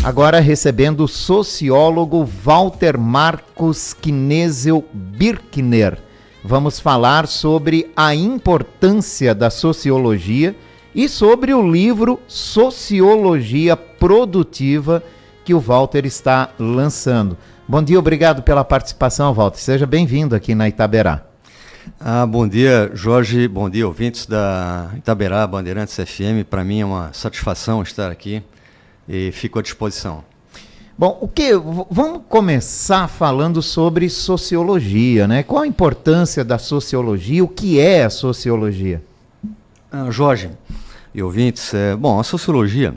Agora recebendo o sociólogo Walter Marcos Knezzel Birkner. Vamos falar sobre a importância da sociologia e sobre o livro Sociologia Produtiva que o Walter está lançando. Bom dia, obrigado pela participação, Walter. Seja bem-vindo aqui na Itaberá. Bom dia, Jorge. Bom dia, ouvintes da Itaberá, Bandeirantes FM. Para mim é uma satisfação estar aqui e fico à disposição. Bom, vamos começar falando sobre sociologia, né? Qual a importância da sociologia? O que é a sociologia? Jorge e ouvintes, a sociologia,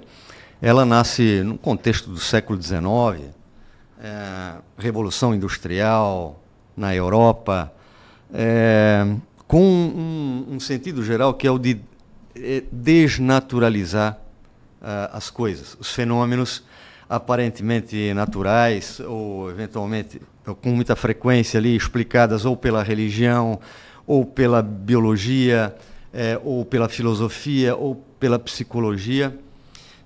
ela nasce no contexto do século XIX, Revolução Industrial na Europa, com um sentido geral que é o de desnaturalizar as coisas, os fenômenos aparentemente naturais ou eventualmente com muita frequência ali explicadas ou pela religião ou pela biologia ou pela filosofia ou pela psicologia.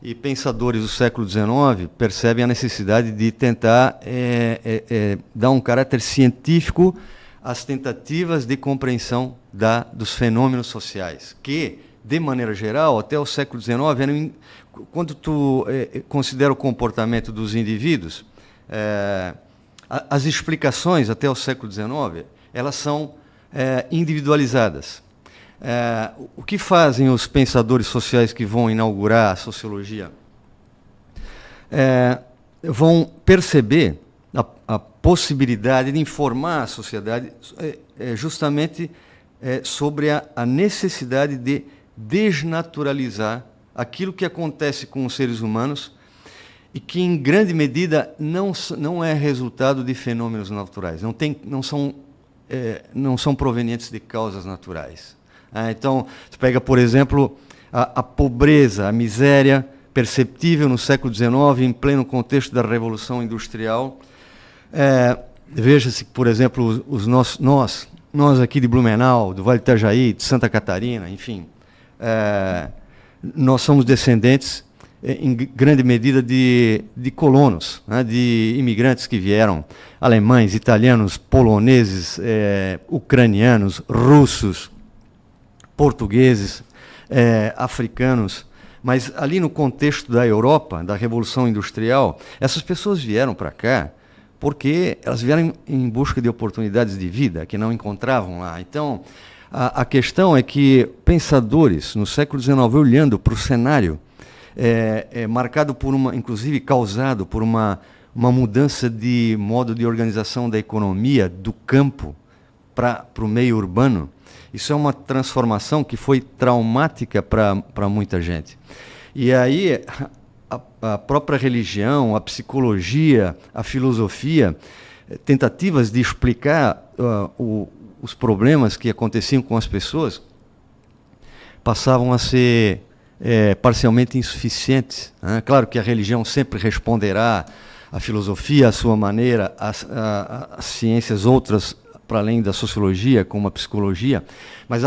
E pensadores do século XIX percebem a necessidade de tentar dar um caráter científico às tentativas de compreensão dos fenômenos sociais, que, de maneira geral, até o século XIX, quando tu considera o comportamento dos indivíduos, as explicações até o século XIX, elas são individualizadas. O que fazem os pensadores sociais que vão inaugurar a sociologia? Vão perceber a possibilidade de informar a sociedade justamente sobre a necessidade de desnaturalizar aquilo que acontece com os seres humanos e que, em grande medida, não é resultado de fenômenos naturais, não são provenientes de causas naturais. Então, você pega, por exemplo, a pobreza, a miséria perceptível no século XIX, em pleno contexto da Revolução Industrial. Veja-se, por exemplo, nós aqui de Blumenau, do Vale do Itajaí, de Santa Catarina, enfim, nós somos descendentes, em grande medida, de colonos, né, de imigrantes que vieram, alemães, italianos, poloneses, ucranianos, russos, portugueses, africanos. Mas ali no contexto da Europa, da Revolução Industrial, essas pessoas vieram para cá porque elas vieram em busca de oportunidades de vida que não encontravam lá. Então, a questão é que pensadores no século XIX, olhando para o cenário, marcado por inclusive causado por uma mudança de modo de organização da economia, do campo para o meio urbano, isso é uma transformação que foi traumática para muita gente. E aí a própria religião, a psicologia, a filosofia, tentativas de explicar os problemas que aconteciam com as pessoas, passavam a ser parcialmente insuficientes. Né? Claro que a religião sempre responderá, a filosofia à sua maneira, as ciências outras para além da sociologia, como a psicologia, mas,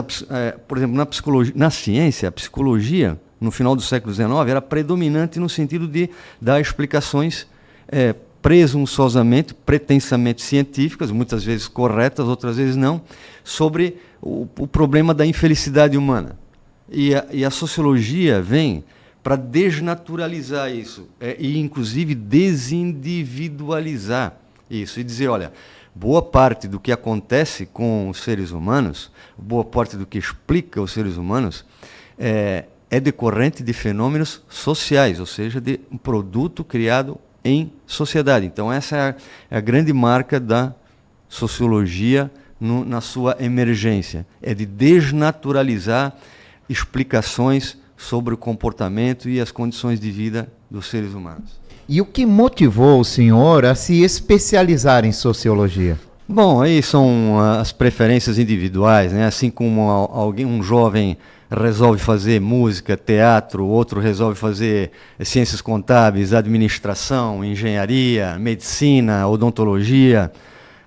por exemplo, na ciência, a psicologia, no final do século XIX, era predominante no sentido de dar explicações presunçosamente, pretensamente científicas, muitas vezes corretas, outras vezes não, sobre o problema da infelicidade humana. E a sociologia vem para desnaturalizar isso, e inclusive desindividualizar isso, e dizer, olha, boa parte do que acontece com os seres humanos, boa parte do que explica os seres humanos, é decorrente de fenômenos sociais, ou seja, de um produto criado em sociedade. Então, essa é a grande marca da sociologia na sua emergência, é de desnaturalizar explicações sobre o comportamento e as condições de vida dos seres humanos. E o que motivou o senhor a se especializar em sociologia? Bom, aí são as preferências individuais, né? Assim como um jovem resolve fazer música, teatro, outro resolve fazer ciências contábeis, administração, engenharia, medicina, odontologia.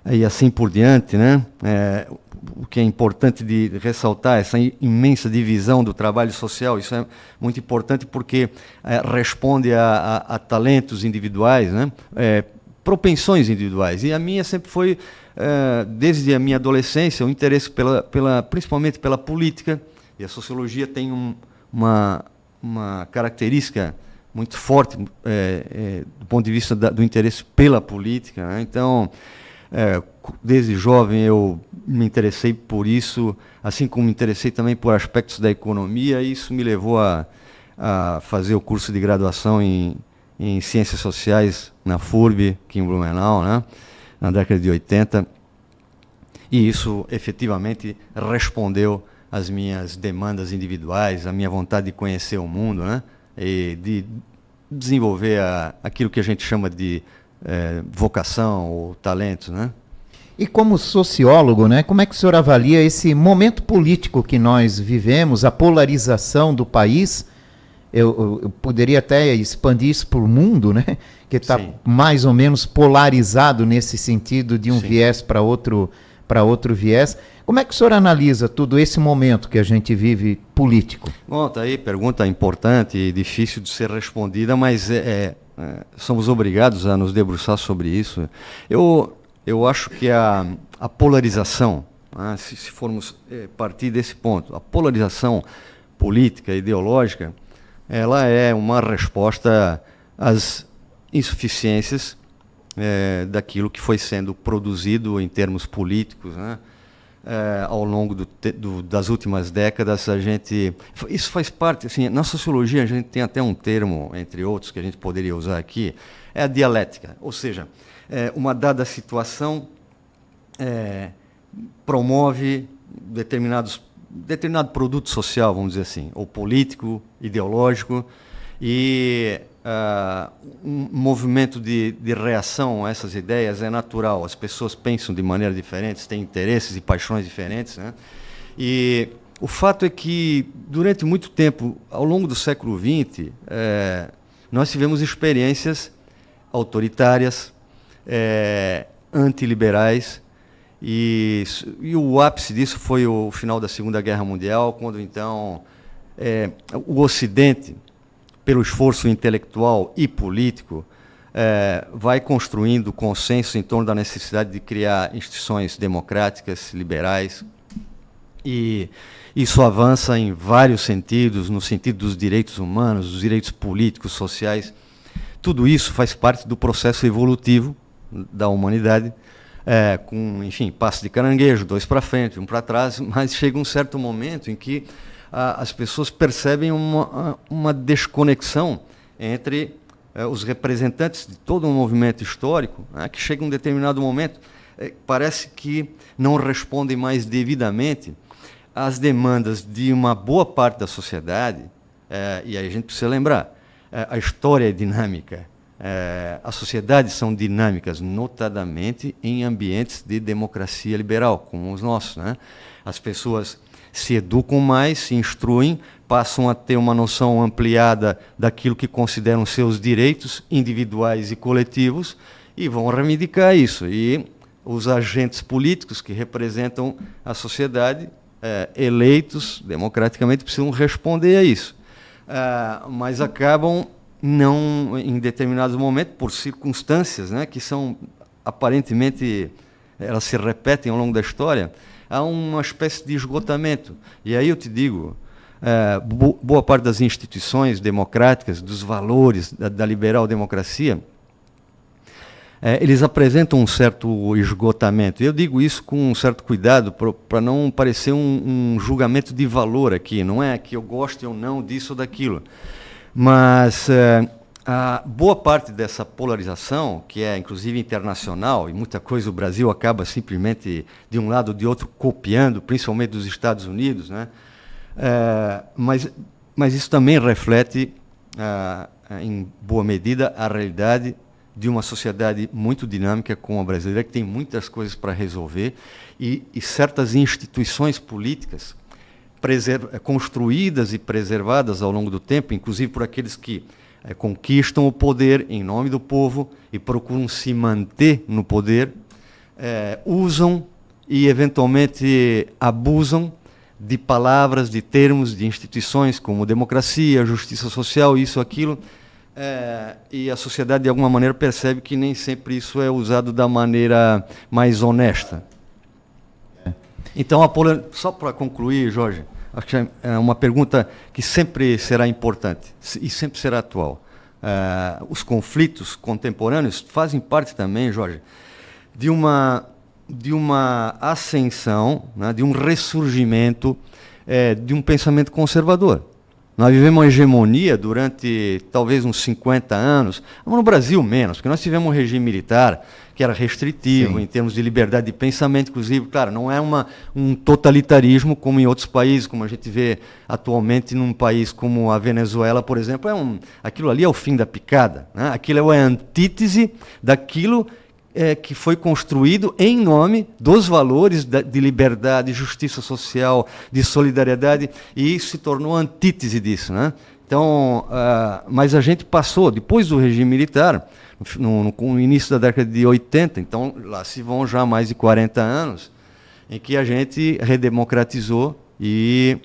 e assim por diante, né? O que é importante de ressaltar, essa imensa divisão do trabalho social, isso é muito importante porque responde a talentos individuais, né? Propensões individuais. E a minha sempre foi, desde a minha adolescência, o interesse principalmente pela política, e a sociologia tem uma característica muito forte do ponto de vista do interesse pela política, né? Então, desde jovem eu me interessei por isso, assim como me interessei também por aspectos da economia, e isso me levou a fazer o curso de graduação em Ciências Sociais na FURB, aqui em Blumenau, né, na década de 80, e isso efetivamente respondeu às minhas demandas individuais, à minha vontade de conhecer o mundo, né, e de desenvolver aquilo que a gente chama de vocação ou talento, né? E como sociólogo, né, como é que o senhor avalia esse momento político que nós vivemos, a polarização do país? Eu poderia até expandir isso para o mundo, né, que está mais ou menos polarizado nesse sentido de um viés para outro viés. Como é que o senhor analisa todo esse momento que a gente vive político? Bom, tá aí, pergunta importante e difícil de ser respondida, mas somos obrigados a nos debruçar sobre isso. Eu acho que a polarização, né, se formos partir desse ponto, a polarização política, ideológica, ela é uma resposta às insuficiências daquilo que foi sendo produzido em termos políticos, né, ao longo das últimas décadas. Isso faz parte, assim, na sociologia a gente tem até um termo, entre outros, que a gente poderia usar aqui, é a dialética, ou seja, uma dada situação promove determinado produto social, vamos dizer assim, ou político, ideológico, e um movimento de reação a essas ideias é natural. As pessoas pensam de maneira diferente, têm interesses e paixões diferentes, né? E o fato é que, durante muito tempo, ao longo do século XX, nós tivemos experiências autoritárias, antiliberais, e o ápice disso foi o final da Segunda Guerra Mundial, quando então o Ocidente, pelo esforço intelectual e político, vai construindo consenso em torno da necessidade de criar instituições democráticas, liberais, e isso avança em vários sentidos, no sentido dos direitos humanos, dos direitos políticos, sociais. Tudo isso faz parte do processo evolutivo da humanidade, com, enfim, passo de caranguejo, 2 para frente, 1 para trás, mas chega um certo momento em que as pessoas percebem uma desconexão entre os representantes de todo um movimento histórico, né, que chega um determinado momento, parece que não respondem mais devidamente às demandas de uma boa parte da sociedade, e aí a gente precisa lembrar, a história é dinâmica, as sociedades são dinâmicas, notadamente em ambientes de democracia liberal, como os nossos, né? As pessoas se educam mais, se instruem, passam a ter uma noção ampliada daquilo que consideram seus direitos individuais e coletivos e vão reivindicar isso. E os agentes políticos que representam a sociedade, eleitos democraticamente, precisam responder a isso. Mas acabam, não, em determinados momentos, por circunstâncias, né, que são, aparentemente, elas se repetem ao longo da história, há uma espécie de esgotamento. E aí eu te digo, boa parte das instituições democráticas, dos valores da liberal democracia, eles apresentam um certo esgotamento. E eu digo isso com um certo cuidado, para não parecer um julgamento de valor aqui. Não é que eu goste ou não disso ou daquilo. Mas a boa parte dessa polarização, que é inclusive internacional, e muita coisa o Brasil acaba simplesmente de um lado ou de outro copiando, principalmente dos Estados Unidos, né? Mas isso também reflete, em boa medida, a realidade de uma sociedade muito dinâmica como a brasileira, que tem muitas coisas para resolver, e certas instituições políticas construídas e preservadas ao longo do tempo, inclusive por aqueles que conquistam o poder em nome do povo e procuram se manter no poder, usam e eventualmente abusam de palavras, de termos, de instituições como democracia, justiça social, isso, aquilo, e a sociedade de alguma maneira percebe que nem sempre isso é usado da maneira mais honesta. Então, só para concluir, Jorge, acho que é uma pergunta que sempre será importante e sempre será atual. Os conflitos contemporâneos fazem parte também, Jorge, de uma ascensão, né, de um ressurgimento de um pensamento conservador. Nós vivemos uma hegemonia durante talvez uns 50 anos, no Brasil menos, porque nós tivemos um regime militar que era restritivo, sim, em termos de liberdade de pensamento, inclusive, claro, não é um totalitarismo como em outros países, como a gente vê atualmente num país como a Venezuela, por exemplo, aquilo ali é o fim da picada, né? Aquilo é a antítese daquilo que foi construído em nome dos valores de liberdade, justiça social, de solidariedade, e isso se tornou a antítese disso, né? Então, mas a gente passou, depois do regime militar, no início da década de 80, então lá se vão já mais de 40 anos, em que a gente redemocratizou e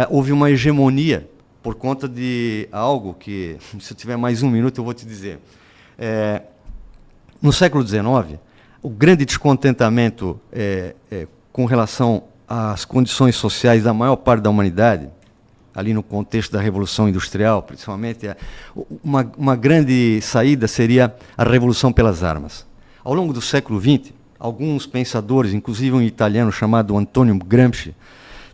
houve uma hegemonia por conta de algo que, se eu tiver mais um minuto, eu vou te dizer. No século XIX, o grande descontentamento com relação às condições sociais da maior parte da humanidade, ali no contexto da Revolução Industrial, principalmente, uma grande saída seria a revolução pelas armas. Ao longo do século XX, alguns pensadores, inclusive um italiano chamado Antonio Gramsci,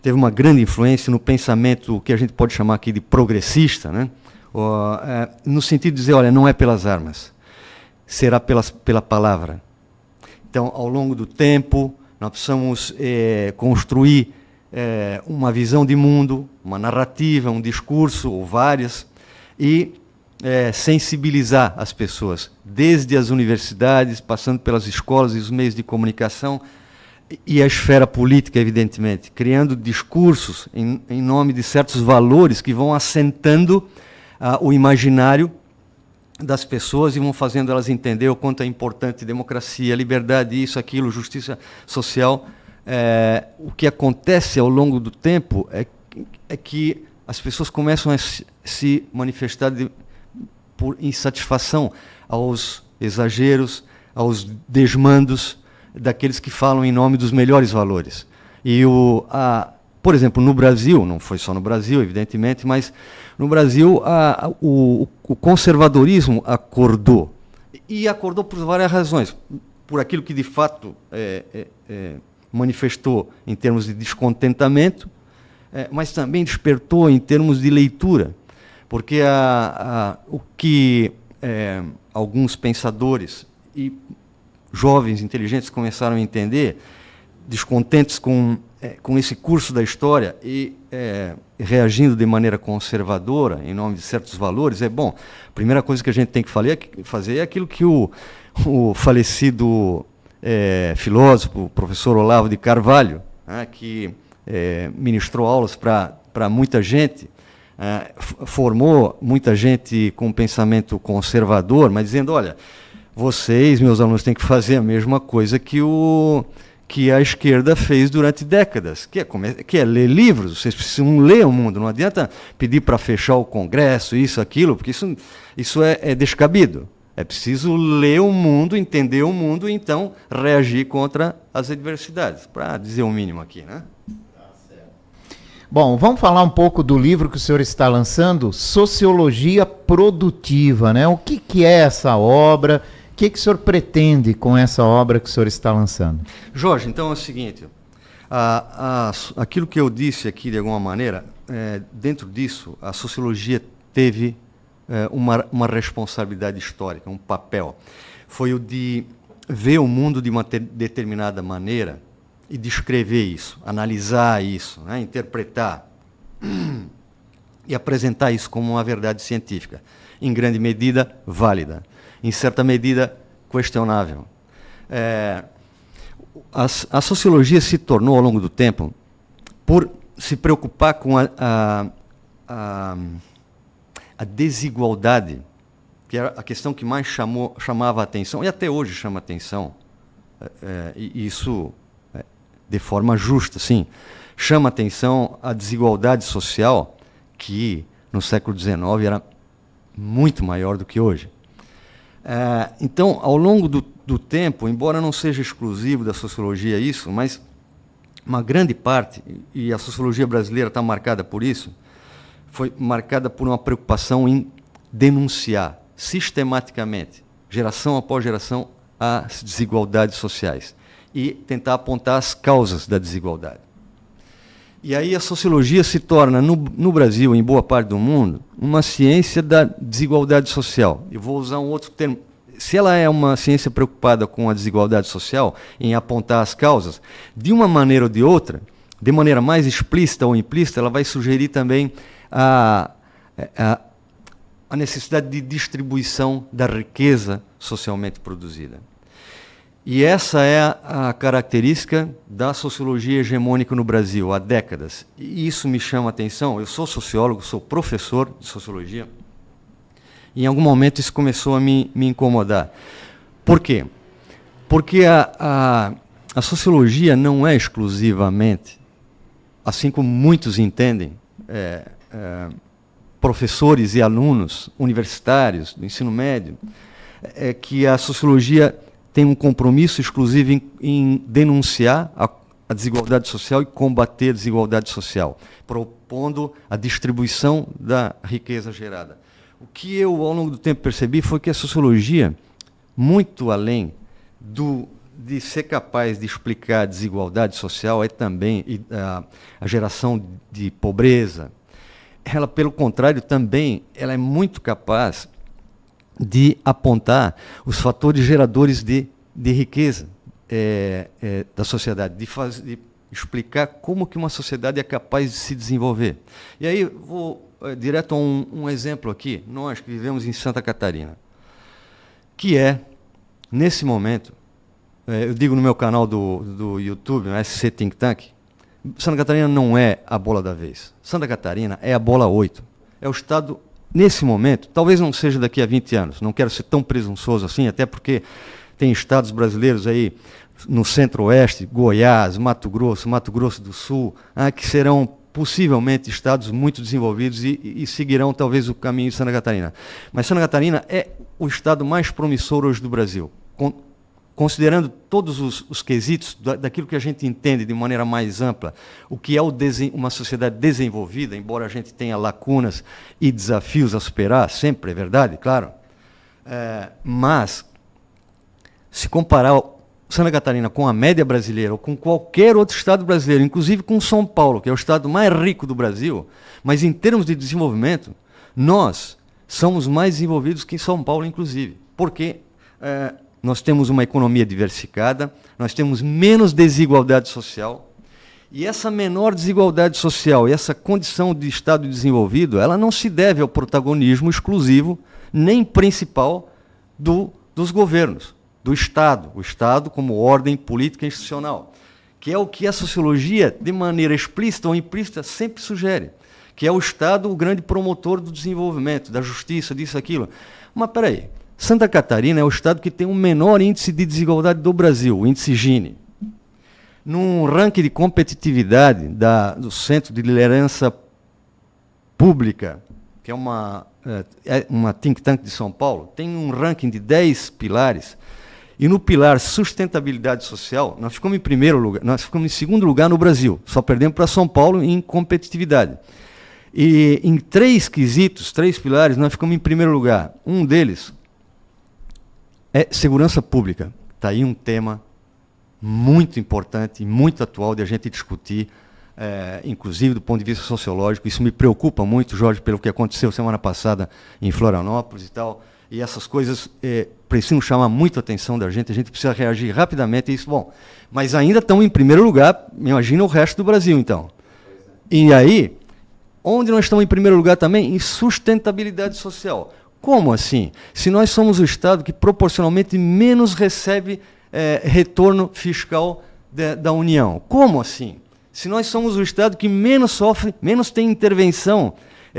teve uma grande influência no pensamento que a gente pode chamar aqui de progressista, né? No sentido de dizer, olha, não é pelas armas, será pela palavra. Então, ao longo do tempo, nós precisamos construir uma visão de mundo, uma narrativa, um discurso, ou várias, e sensibilizar as pessoas, desde as universidades, passando pelas escolas e os meios de comunicação, e a esfera política, evidentemente, criando discursos em nome de certos valores que vão assentando o imaginário das pessoas e vão fazendo elas entender o quanto é importante democracia, liberdade, isso, aquilo, justiça social. O que acontece ao longo do tempo é que as pessoas começam a se manifestar por insatisfação aos exageros, aos desmandos daqueles que falam em nome dos melhores valores. E por exemplo, no Brasil, não foi só no Brasil, evidentemente, mas no Brasil o conservadorismo acordou. E acordou por várias razões. Por aquilo que de fato manifestou em termos de descontentamento, mas também despertou em termos de leitura. Porque o que alguns pensadores e jovens inteligentes começaram a entender, descontentes com esse curso da história e reagindo de maneira conservadora em nome de certos valores, bom, a primeira coisa que a gente tem que fazer é aquilo que o falecido filósofo, o professor Olavo de Carvalho, que ministrou aulas para muita gente, formou muita gente com um pensamento conservador, mas dizendo, olha, vocês, meus alunos, têm que fazer a mesma coisa que a esquerda fez durante décadas, que é ler livros. Vocês precisam ler o mundo, não adianta pedir para fechar o Congresso, isso, aquilo, porque isso é descabido. É preciso ler o mundo, entender o mundo e então reagir contra as adversidades, para dizer o mínimo aqui, né? Bom, vamos falar um pouco do livro que o senhor está lançando, Sociologia Produtiva, né? O que é essa obra? O que o senhor pretende com essa obra que o senhor está lançando? Jorge, então é o seguinte, aquilo que eu disse aqui de alguma maneira, dentro disso, a sociologia teve uma responsabilidade histórica, um papel. Foi o de ver o mundo de uma determinada maneira e descrever isso, analisar isso, né, interpretar e apresentar isso como uma verdade científica, em grande medida válida, em certa medida questionável. A sociologia se tornou, ao longo do tempo, por se preocupar com a desigualdade, que era a questão que mais chamava a atenção, e até hoje chama a atenção, e isso de forma justa, sim, chama atenção a desigualdade social que no século XIX era muito maior do que hoje. Então, ao longo do tempo, embora não seja exclusivo da sociologia isso, mas uma grande parte, e a sociologia brasileira está marcada por isso, foi marcada por uma preocupação em denunciar sistematicamente, geração após geração, as desigualdades sociais e tentar apontar as causas da desigualdade. E aí a sociologia se torna, no Brasil, em boa parte do mundo, uma ciência da desigualdade social. Eu vou usar um outro termo. Se ela é uma ciência preocupada com a desigualdade social, em apontar as causas, de uma maneira ou de outra, de maneira mais explícita ou implícita, ela vai sugerir também a necessidade de distribuição da riqueza socialmente produzida. E essa é a característica da sociologia hegemônica no Brasil, há décadas. E isso me chama a atenção. Eu sou sociólogo, sou professor de sociologia, e em algum momento isso começou a me incomodar. Por quê? Porque a sociologia não é exclusivamente, assim como muitos entendem, professores e alunos universitários do ensino médio, que a sociologia tem um compromisso exclusivo em denunciar a desigualdade social e combater a desigualdade social, propondo a distribuição da riqueza gerada. O que eu, ao longo do tempo, percebi foi que a sociologia, muito além de ser capaz de explicar a desigualdade social, é também a geração de pobreza. Ela, pelo contrário, também ela é muito capaz de apontar os fatores geradores de riqueza da sociedade, de explicar como que uma sociedade é capaz de se desenvolver. E aí, vou direto a um exemplo aqui. Nós que vivemos em Santa Catarina, que é, nesse momento, eu digo no meu canal do YouTube, no SC Think Tank, Santa Catarina não é a bola da vez. Santa Catarina é a bola 8. É o estado, nesse momento, talvez não seja daqui a 20 anos, não quero ser tão presunçoso assim, até porque tem estados brasileiros aí no centro-oeste, Goiás, Mato Grosso do Sul, que serão possivelmente estados muito desenvolvidos e seguirão talvez o caminho de Santa Catarina. Mas Santa Catarina é o estado mais promissor hoje do Brasil, considerando todos os quesitos daquilo que a gente entende de maneira mais ampla, o que é uma sociedade desenvolvida, embora a gente tenha lacunas e desafios a superar, sempre é verdade, claro. Mas, se comparar Santa Catarina com a média brasileira ou com qualquer outro estado brasileiro, inclusive com São Paulo, que é o estado mais rico do Brasil, mas em termos de desenvolvimento, nós somos mais desenvolvidos que em São Paulo, inclusive, porque nós temos uma economia diversificada, nós temos menos desigualdade social, e essa menor desigualdade social e essa condição de estado desenvolvido, ela não se deve ao protagonismo exclusivo, nem principal, dos governos, do Estado, o Estado como ordem política institucional, que é o que a sociologia, de maneira explícita ou implícita, sempre sugere, que é o Estado o grande promotor do desenvolvimento, da justiça, disso, aquilo. Mas, peraí, Santa Catarina é o estado que tem o menor índice de desigualdade do Brasil, o índice Gini. Num ranking de competitividade do Centro de Liderança Pública, que é uma think tank de São Paulo, tem um ranking de 10 pilares, e no pilar sustentabilidade social, nós ficamos em primeiro lugar, nós ficamos em segundo lugar no Brasil, só perdemos para São Paulo em competitividade. E em 3 quesitos, 3 pilares, nós ficamos em primeiro lugar. Um deles é segurança pública. Está aí um tema muito importante e muito atual de a gente discutir, inclusive do ponto de vista sociológico. Isso me preocupa muito, Jorge, pelo que aconteceu semana passada em Florianópolis e tal. E essas coisas precisam chamar muito a atenção da gente, a gente precisa reagir rapidamente a isso. Bom, mas ainda estão em primeiro lugar, imagina o resto do Brasil, então. E aí, onde nós estamos em primeiro lugar também? Em sustentabilidade social. Como assim? Se nós somos o Estado que proporcionalmente menos recebe retorno fiscal da União. Como assim? Se nós somos o Estado que menos sofre, menos tem intervenção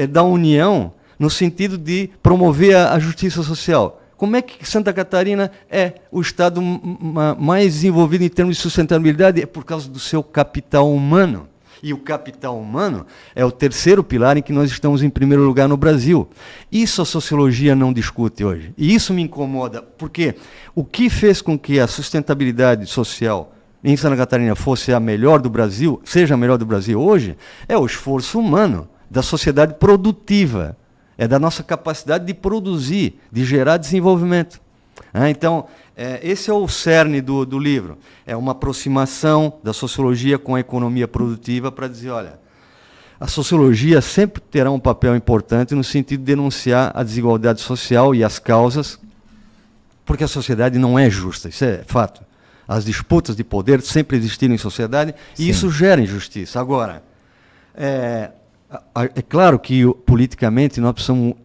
da União no sentido de promover a justiça social. como é que Santa Catarina é o estado mais desenvolvido em termos de sustentabilidade? É por causa do seu capital humano. E o capital humano é o terceiro pilar em que nós estamos em primeiro lugar no Brasil. Isso a sociologia não discute hoje. E isso me incomoda, porque o que fez com que a sustentabilidade social em Santa Catarina fosse a melhor do Brasil, seja a melhor do Brasil hoje, é o esforço humano da sociedade produtiva. É da nossa capacidade de produzir, de gerar desenvolvimento. Então, esse é o cerne do livro. É uma aproximação da sociologia com a economia produtiva para dizer, olha, a sociologia sempre terá um papel importante no sentido de denunciar a desigualdade social e as causas, porque a sociedade não é justa, isso é fato. As disputas de poder sempre existiram em sociedade e isso gera injustiça. Agora, é claro que politicamente nós precisamos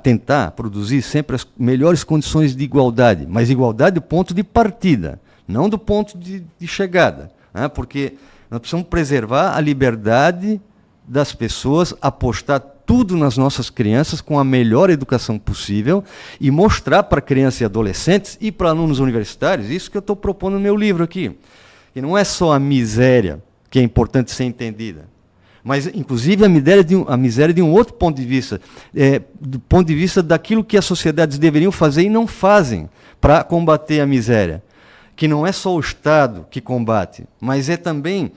tentar produzir sempre as melhores condições de igualdade, mas igualdade do ponto de partida, não do ponto de chegada, né? Porque nós precisamos preservar a liberdade das pessoas, apostar tudo nas nossas crianças com a melhor educação possível e mostrar para crianças e adolescentes e para alunos universitários, isso que eu estou propondo no meu livro aqui, que não é só a miséria que é importante ser entendida, mas, inclusive, a miséria de um outro ponto de vista, do ponto de vista daquilo que as sociedades deveriam fazer e não fazem para combater a miséria. Que não é só o Estado que combate, mas é também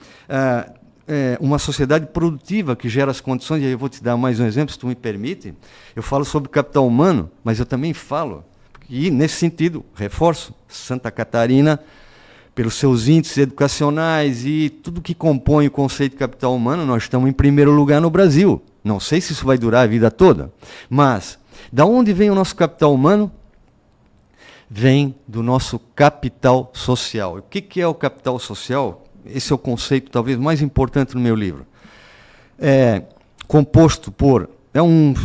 uma sociedade produtiva que gera as condições, e aí eu vou te dar mais um exemplo, se tu me permite. Eu falo sobre capital humano, mas eu também falo, e nesse sentido, reforço, Santa Catarina, pelos seus índices educacionais e tudo que compõe o conceito de capital humano, nós estamos em primeiro lugar no Brasil. Não sei se isso vai durar a vida toda, mas da onde vem o nosso capital humano? Vem do nosso capital social. O que é o capital social? Esse é o conceito talvez mais importante no meu livro. É composto por,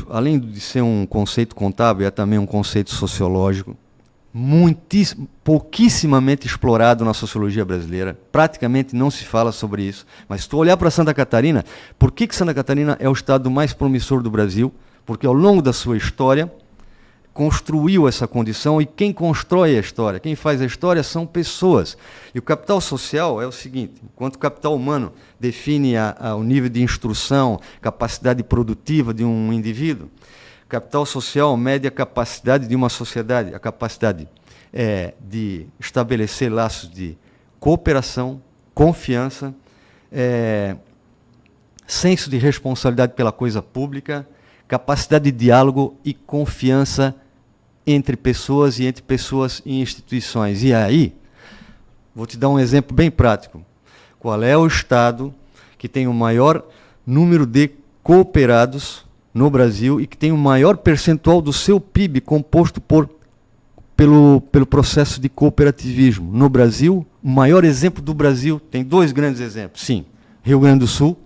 além de ser um conceito contábil, é também um conceito sociológico, pouquíssimamente explorado na sociologia brasileira, praticamente não se fala sobre isso, mas se tu olhar para Santa Catarina, por que Santa Catarina é o estado mais promissor do Brasil? Porque ao longo da sua história, construiu essa condição, e quem constrói a história, quem faz a história são pessoas. E o capital social é o seguinte, enquanto o capital humano define o nível de instrução, capacidade produtiva de um indivíduo, capital social mede a capacidade de uma sociedade, a capacidade de estabelecer laços de cooperação, confiança, senso de responsabilidade pela coisa pública, capacidade de diálogo e confiança entre pessoas e entre pessoas e instituições. E aí, vou te dar um exemplo bem prático. Qual é o estado que tem o maior número de cooperados no Brasil e que tem o maior percentual do seu PIB composto pelo processo de cooperativismo? No Brasil, o maior exemplo do Brasil, tem dois grandes exemplos, sim, Rio Grande do Sul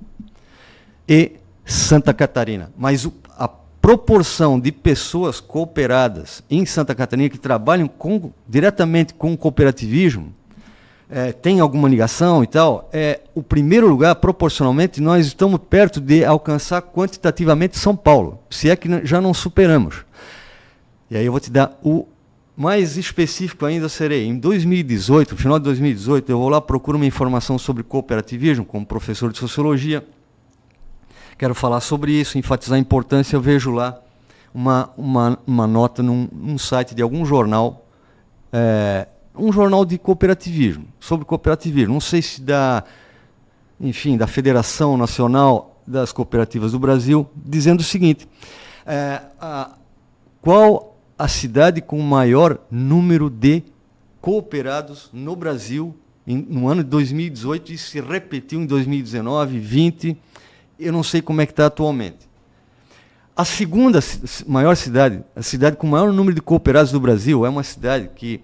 e Santa Catarina. Mas a proporção de pessoas cooperadas em Santa Catarina que trabalham diretamente com o cooperativismo, tem alguma ligação e tal, o primeiro lugar, proporcionalmente, nós estamos perto de alcançar quantitativamente São Paulo, se é que já não superamos. E aí eu vou te dar o mais específico ainda, serei, em 2018, no final de 2018, eu vou lá, procuro uma informação sobre cooperativismo, como professor de sociologia, quero falar sobre isso, enfatizar a importância, eu vejo lá uma nota num site de algum jornal, um jornal de cooperativismo, sobre cooperativismo, não sei se da Federação Nacional das Cooperativas do Brasil, dizendo o seguinte, qual a cidade com o maior número de cooperados no Brasil no ano de 2018, e se repetiu em 2019, 2020, eu não sei como é que está atualmente. A segunda maior cidade, a cidade com o maior número de cooperados do Brasil, é uma cidade que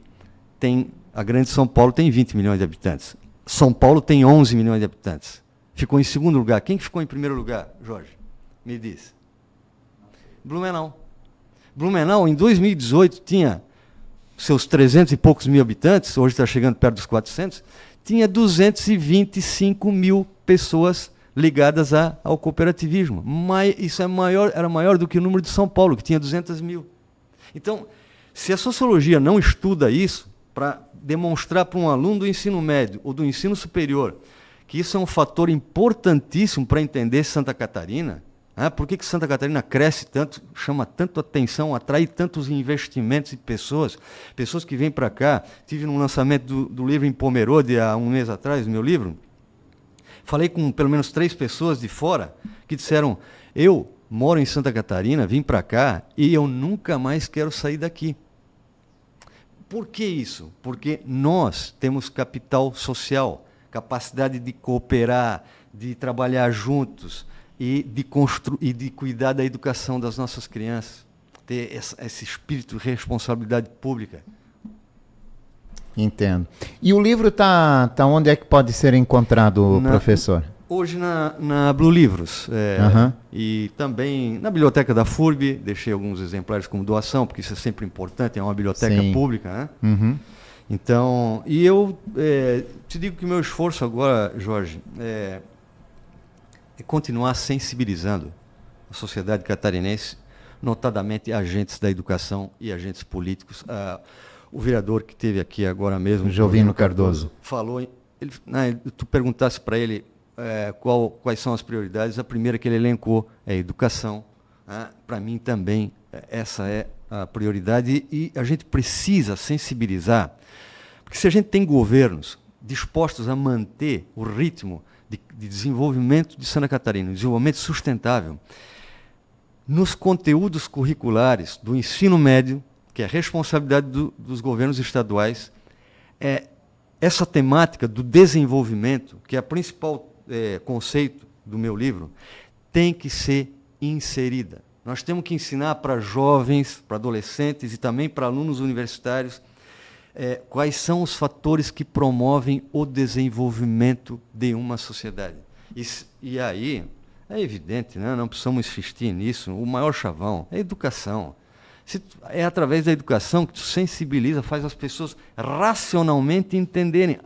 a Grande São Paulo tem 20 milhões de habitantes. São Paulo tem 11 milhões de habitantes. Ficou em segundo lugar. Quem que ficou em primeiro lugar, Jorge? Me diz. Blumenau. Blumenau, em 2018, tinha seus 300 e poucos mil habitantes, hoje está chegando perto dos 400, tinha 225 mil pessoas ligadas ao cooperativismo. Isso era maior do que o número de São Paulo, que tinha 200 mil. Então, Se a sociologia não estuda isso, para demonstrar para um aluno do ensino médio ou do ensino superior que isso é um fator importantíssimo para entender Santa Catarina, por que Santa Catarina cresce tanto, chama tanto atenção, atrai tantos investimentos e pessoas que vêm para cá. Tive no lançamento do livro em Pomerode há um mês atrás, meu livro. Falei com pelo menos 3 pessoas de fora que disseram, eu moro em Santa Catarina, vim para cá e eu nunca mais quero sair daqui. Por que isso? Porque nós temos capital social, capacidade de cooperar, de trabalhar juntos, e de cuidar da educação das nossas crianças, ter esse espírito de responsabilidade pública. Entendo. E o livro tá onde é que pode ser encontrado, professor? Hoje na Blue Livros, e também na biblioteca da FURB, deixei alguns exemplares como doação, porque isso é sempre importante, é uma biblioteca pública, né? Uhum. Então, e eu te digo que o meu esforço agora, Jorge, é continuar sensibilizando a sociedade catarinense, notadamente agentes da educação e agentes políticos. O vereador que esteve aqui agora mesmo, Jovino Cardoso, falou, tu perguntasse para ele quais são as prioridades, a primeira que ele elencou é a educação. Para mim também essa é a prioridade e a gente precisa sensibilizar, porque se a gente tem governos dispostos a manter o ritmo de desenvolvimento de Santa Catarina, desenvolvimento sustentável, nos conteúdos curriculares do ensino médio, que é responsabilidade dos governos estaduais, essa temática do desenvolvimento, que é o principal conceito do meu livro, tem que ser inserida. Nós temos que ensinar para jovens, para adolescentes e também para alunos universitários quais são os fatores que promovem o desenvolvimento de uma sociedade. E aí, é evidente, né? Não precisamos insistir nisso, o maior chavão é a educação. É através da educação que tu sensibiliza, faz as pessoas racionalmente entenderem.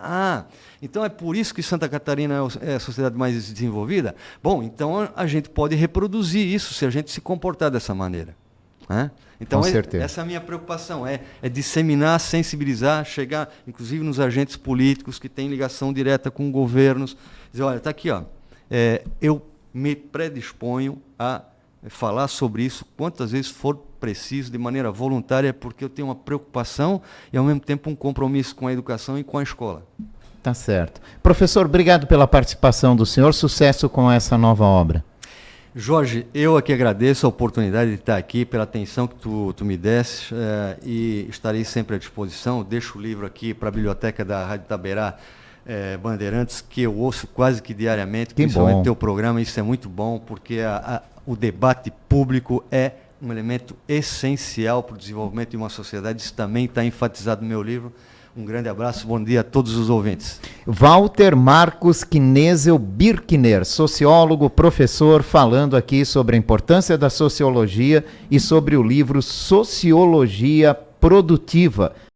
Então é por isso que Santa Catarina é a sociedade mais desenvolvida? Bom, então a gente pode reproduzir isso se a gente se comportar dessa maneira. Então, essa é a minha preocupação, é disseminar, sensibilizar, chegar, inclusive, nos agentes políticos que têm ligação direta com governos, dizer, olha, está aqui, eu me predisponho a falar sobre isso quantas vezes for preciso, de maneira voluntária, porque eu tenho uma preocupação e, ao mesmo tempo, um compromisso com a educação e com a escola. Tá certo. Professor, obrigado pela participação do senhor, sucesso com essa nova obra. Jorge, eu aqui agradeço a oportunidade de estar aqui, pela atenção que tu me desse, e estarei sempre à disposição. Deixo o livro aqui para a biblioteca da Rádio Taberá Bandeirantes, que eu ouço quase que diariamente, principalmente teu programa. Isso é muito bom, porque o debate público é um elemento essencial para o desenvolvimento de uma sociedade. Isso também está enfatizado no meu livro. Um grande abraço, bom dia a todos os ouvintes. Walter Marcos Knesel Birkner, sociólogo, professor, falando aqui sobre a importância da sociologia e sobre o livro Sociologia Produtiva.